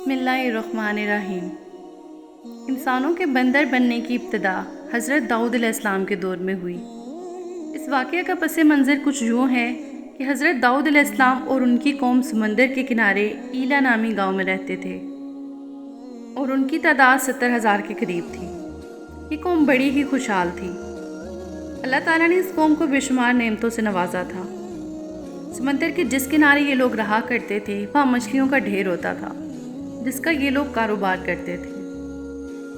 بسم اللہ الرحمن الرحیم۔ انسانوں کے بندر بننے کی ابتدا حضرت داؤد علیہ السلام کے دور میں ہوئی۔ اس واقعہ کا پس منظر کچھ یوں ہے کہ حضرت داؤد علیہ السلام اور ان کی قوم سمندر کے کنارے ایلا نامی گاؤں میں رہتے تھے اور ان کی تعداد 70,000 کے قریب تھی۔ یہ قوم بڑی ہی خوشحال تھی۔ اللہ تعالیٰ نے اس قوم کو بے شمار نعمتوں سے نوازا تھا۔ سمندر کے جس کنارے یہ لوگ رہا کرتے تھے وہاں مچھلیوں کا ڈھیر ہوتا تھا جس کا یہ لوگ کاروبار کرتے تھے۔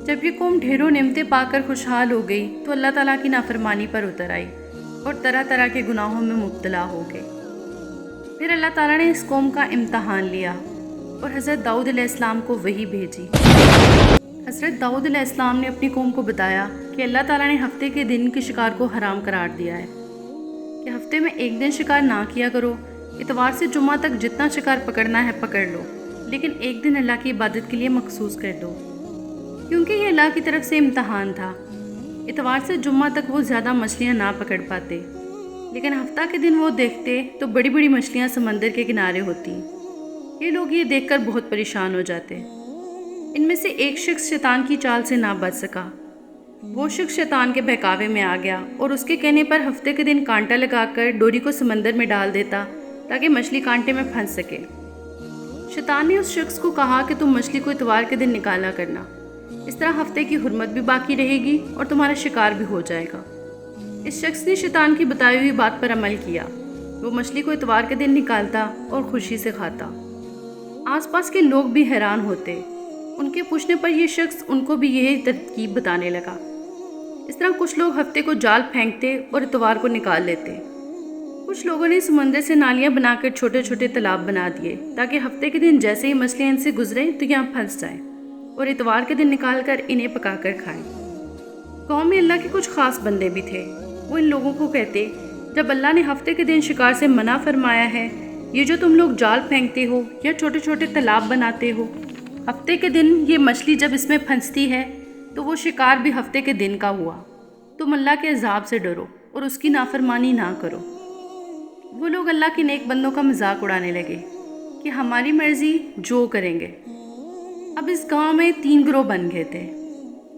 جب یہ قوم ڈھیروں نعمتیں پا کر خوشحال ہو گئی تو اللہ تعالیٰ کی نافرمانی پر اتر آئی اور طرح طرح کے گناہوں میں مبتلا ہو گئے۔ پھر اللہ تعالیٰ نے اس قوم کا امتحان لیا اور حضرت داؤد علیہ السلام کو وحی بھیجی۔ حضرت داؤد علیہ السلام نے اپنی قوم کو بتایا کہ اللہ تعالیٰ نے ہفتے کے دن کے شکار کو حرام قرار دیا ہے کہ ہفتے میں ایک دن شکار نہ کیا کرو۔ اتوار سے جمعہ تک جتنا شکار پکڑنا ہے پکڑ لو، لیکن ایک دن اللہ کی عبادت کے لیے مخصوص کر دو، کیونکہ یہ اللہ کی طرف سے امتحان تھا۔ اتوار سے جمعہ تک وہ زیادہ مچھلیاں نہ پکڑ پاتے، لیکن ہفتہ کے دن وہ دیکھتے تو بڑی بڑی مچھلیاں سمندر کے کنارے ہوتی۔ یہ لوگ یہ دیکھ کر بہت پریشان ہو جاتے۔ ان میں سے ایک شخص شیطان کی چال سے نہ بچ سکا۔ وہ شخص شیطان کے بہکاوے میں آ گیا اور اس کے کہنے پر ہفتے کے دن کانٹا لگا کر ڈوری کو سمندر میں ڈال دیتا تاکہ مچھلی کانٹے میں پھنس سکے۔ شیطان نے اس شخص کو کہا کہ تم مچھلی کو اتوار کے دن نکالا کرنا، اس طرح ہفتے کی حرمت بھی باقی رہے گی اور تمہارا شکار بھی ہو جائے گا۔ اس شخص نے شیطان کی بتائی ہوئی بات پر عمل کیا۔ وہ مچھلی کو اتوار کے دن نکالتا اور خوشی سے کھاتا۔ آس پاس کے لوگ بھی حیران ہوتے۔ ان کے پوچھنے پر یہ شخص ان کو بھی یہی ترکیب بتانے لگا۔ اس طرح کچھ لوگ ہفتے کو جال پھینکتے اور اتوار کو نکال لیتے۔ کچھ لوگوں نے سمندر سے نالیاں بنا کر چھوٹے چھوٹے تالاب بنا دیے تاکہ ہفتے کے دن جیسے ہی مچھلیاں ان سے گزریں تو یہاں پھنس جائیں اور اتوار کے دن نکال کر انہیں پکا کر کھائیں۔ قوم میں اللہ کے کچھ خاص بندے بھی تھے۔ وہ ان لوگوں کو کہتے، جب اللہ نے ہفتے کے دن شکار سے منع فرمایا ہے، یہ جو تم لوگ جال پھینکتے ہو یا چھوٹے چھوٹے تالاب بناتے ہو، ہفتے کے دن یہ مچھلی جب اس میں پھنستی ہے تو وہ شکار بھی ہفتے کے دن کا ہوا۔ تم اللہ کے عذاب سے ڈرو اور اس کی نافرمانی نہ کرو۔ وہ لوگ اللہ کے نیک بندوں کا مذاق اڑانے لگے کہ ہماری مرضی جو کریں گے۔ اب اس گاؤں میں 3 گروہ بن گئے تھے۔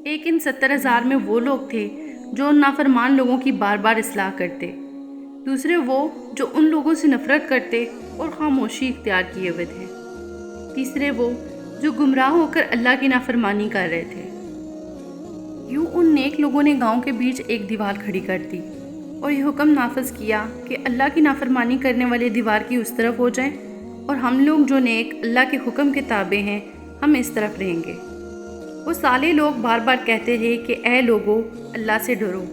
ایک ان 70,000 میں وہ لوگ تھے جو ان نافرمان لوگوں کی بار بار اصلاح کرتے۔ دوسرے وہ جو ان لوگوں سے نفرت کرتے اور خاموشی اختیار کیے ہوئے تھے۔ تیسرے وہ جو گمراہ ہو کر اللہ کی نافرمانی کر رہے تھے۔ یوں ان نیک لوگوں نے گاؤں کے بیچ ایک دیوار کھڑی کر دی اور یہ حکم نافذ کیا کہ اللہ کی نافرمانی کرنے والے دیوار کی اس طرف ہو جائیں اور ہم لوگ جو نیک اللہ کے حکم کے تابع ہیں ہم اس طرف رہیں گے۔ وہ صالح لوگ بار بار کہتے رہے کہ اے لوگو، اللہ سے ڈرو۔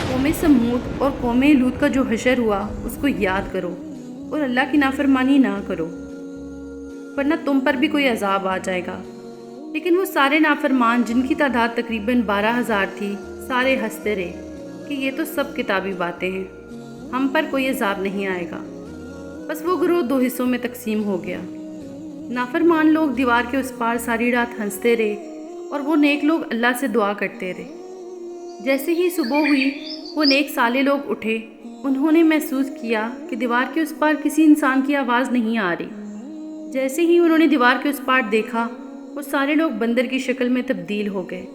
قوم سمود اور قوم لوط کا جو حشر ہوا اس کو یاد کرو اور اللہ کی نافرمانی نہ کرو، ورنہ تم پر بھی کوئی عذاب آ جائے گا۔ لیکن وہ سارے نافرمان جن کی تعداد تقریباً 12,000 تھی، سارے ہنستے رہے کہ یہ تو سب کتابی باتیں ہیں، ہم پر کوئی عذاب نہیں آئے گا۔ بس وہ گروہ 2 حصوں میں تقسیم ہو گیا۔ نافرمان لوگ دیوار کے اس پار ساری رات ہنستے رہے اور وہ نیک لوگ اللہ سے دعا کرتے رہے۔ جیسے ہی صبح ہوئی وہ نیک صالح لوگ اٹھے۔ انہوں نے محسوس کیا کہ دیوار کے اس پار کسی انسان کی آواز نہیں آ رہی۔ جیسے ہی انہوں نے دیوار کے اس پار دیکھا وہ سارے لوگ بندر کی شکل میں تبدیل ہو گئے۔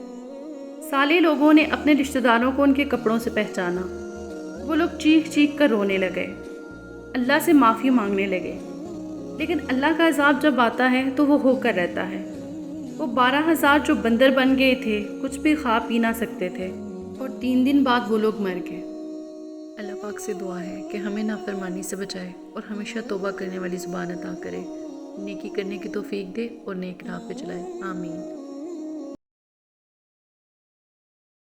صالح لوگوں نے اپنے رشتہ داروں کو ان کے کپڑوں سے پہچانا۔ وہ لوگ چیخ چیخ کر رونے لگے، اللہ سے معافی مانگنے لگے۔ لیکن اللہ کا عذاب جب آتا ہے تو وہ ہو کر رہتا ہے۔ وہ 12,000 جو بندر بن گئے تھے کچھ بھی کھا پی نہ سکتے تھے اور 3 دن بعد وہ لوگ مر گئے۔ اللہ پاک سے دعا ہے کہ ہمیں نافرمانی سے بچائے اور ہمیشہ توبہ کرنے والی زبان عطا کرے، نیکی کرنے کی توفیق دے اور نیک راہ پہ چلائے۔ آمین۔